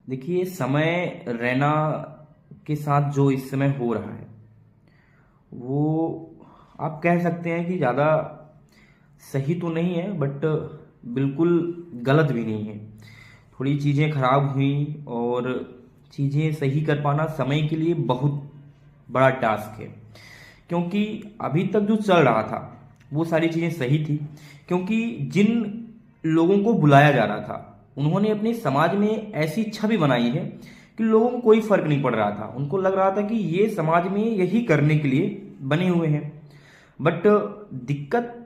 देखिए, समय रैना के साथ जो इस समय हो रहा है, वो आप कह सकते हैं कि ज़्यादा सही तो नहीं है, बट बिल्कुल गलत भी नहीं है। थोड़ी चीज़ें खराब हुई और चीज़ें सही कर पाना समय के लिए बहुत बड़ा टास्क है। क्योंकि अभी तक जो चल रहा था, वो सारी चीज़ें सही थी। क्योंकि जिन लोगों को बुलाया जा रहा था, उन्होंने अपने समाज में ऐसी छवि बनाई है कि लोगों को कोई फर्क नहीं पड़ रहा था। उनको लग रहा था कि ये समाज में यही करने के लिए बने हुए हैं। बट दिक्कत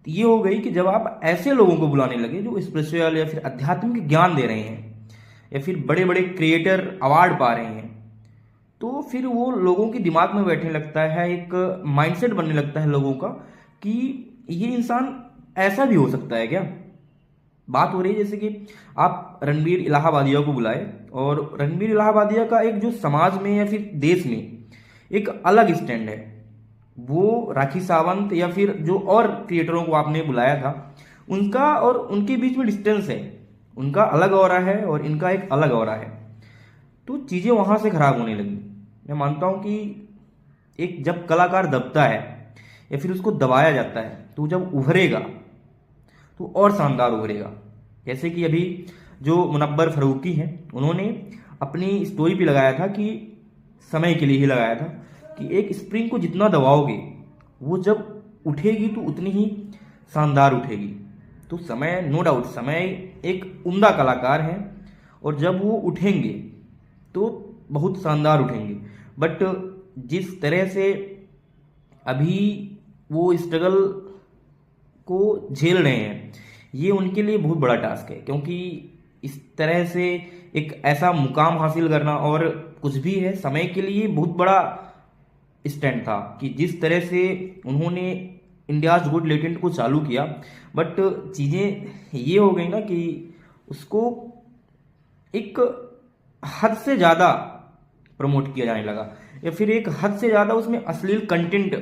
ये हो गई कि जब आप ऐसे लोगों को बुलाने लगे जो स्पिरिचुअल या फिर आध्यात्मिक ज्ञान दे रहे हैं, या फिर बड़े बड़े क्रिएटर अवार्ड पा रहे हैं, तो फिर वो लोगों के दिमाग में बैठने लगता है, एक माइंडसेट बनने लगता है लोगों का कि ये इंसान ऐसा भी हो सकता है क्या। बात हो रही है जैसे कि आप रणबीर इलाहाबादिया को बुलाए, और रणबीर इलाहाबादिया का एक जो समाज में या फिर देश में एक अलग स्टैंड है। वो राखी सावंत या फिर जो और क्रिएटरों को आपने बुलाया था, उनका और उनके बीच में डिस्टेंस है। उनका अलग ऑरा है और इनका एक अलग ऑरा है। तो चीज़ें वहाँ से खराब होने लगी। मैं मानता हूँ कि एक जब कलाकार दबता है या फिर उसको दबाया जाता है, तो जब उभरेगा तो और शानदार उभरेगा। जैसे कि अभी जो मुनव्वर फरूकी हैं, उन्होंने अपनी स्टोरी पे लगाया था कि समय के लिए ही लगाया था कि एक स्प्रिंग को जितना दबाओगे, वो जब उठेगी तो उतनी ही शानदार उठेगी। तो समय, नो डाउट, समय एक उम्दा कलाकार है, और जब वो उठेंगे तो बहुत शानदार उठेंगे। बट जिस तरह से अभी वो स्ट्रगल को झेल रहे हैं, ये उनके लिए बहुत बड़ा टास्क है। क्योंकि इस तरह से एक ऐसा मुकाम हासिल करना, और कुछ भी है, समय के लिए बहुत बड़ा स्टैंड था कि जिस तरह से उन्होंने इंडियाज गुड लेटेंट को चालू किया। बट चीज़ें ये हो गई ना कि उसको एक हद से ज़्यादा प्रमोट किया जाने लगा, या फिर एक हद से ज़्यादा उसमें अश्लील कंटेंट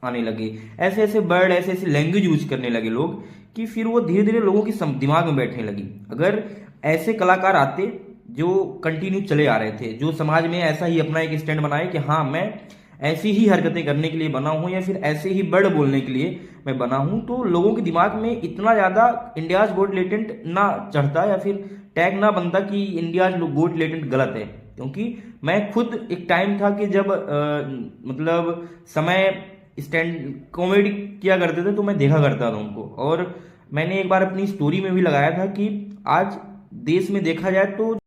आने लगे। ऐसे ऐसे वर्ड, ऐसे ऐसे लैंग्वेज यूज करने लगे लोग कि फिर वो धीरे धीरे लोगों की दिमाग में बैठने लगी। अगर ऐसे कलाकार आते जो कंटिन्यू चले आ रहे थे, जो समाज में ऐसा ही अपना एक स्टैंड बनाए कि हाँ, मैं ऐसी ही हरकतें करने के लिए बना हूँ, या फिर ऐसे ही वर्ड बोलने के लिए मैं बना हूँ, तो लोगों के दिमाग में इतना ज़्यादा इंडियाज गोट लेटेंट ना चढ़ता, या फिर टैग ना बनता कि इंडियाज गोट लेटेंट गलत है। क्योंकि मैं खुद, एक टाइम था कि जब मतलब समय स्टैंड कॉमेडी किया करते थे, तो मैं देखा करता था उनको। और मैंने एक बार अपनी स्टोरी में भी लगाया था कि आज देश में देखा जाए तो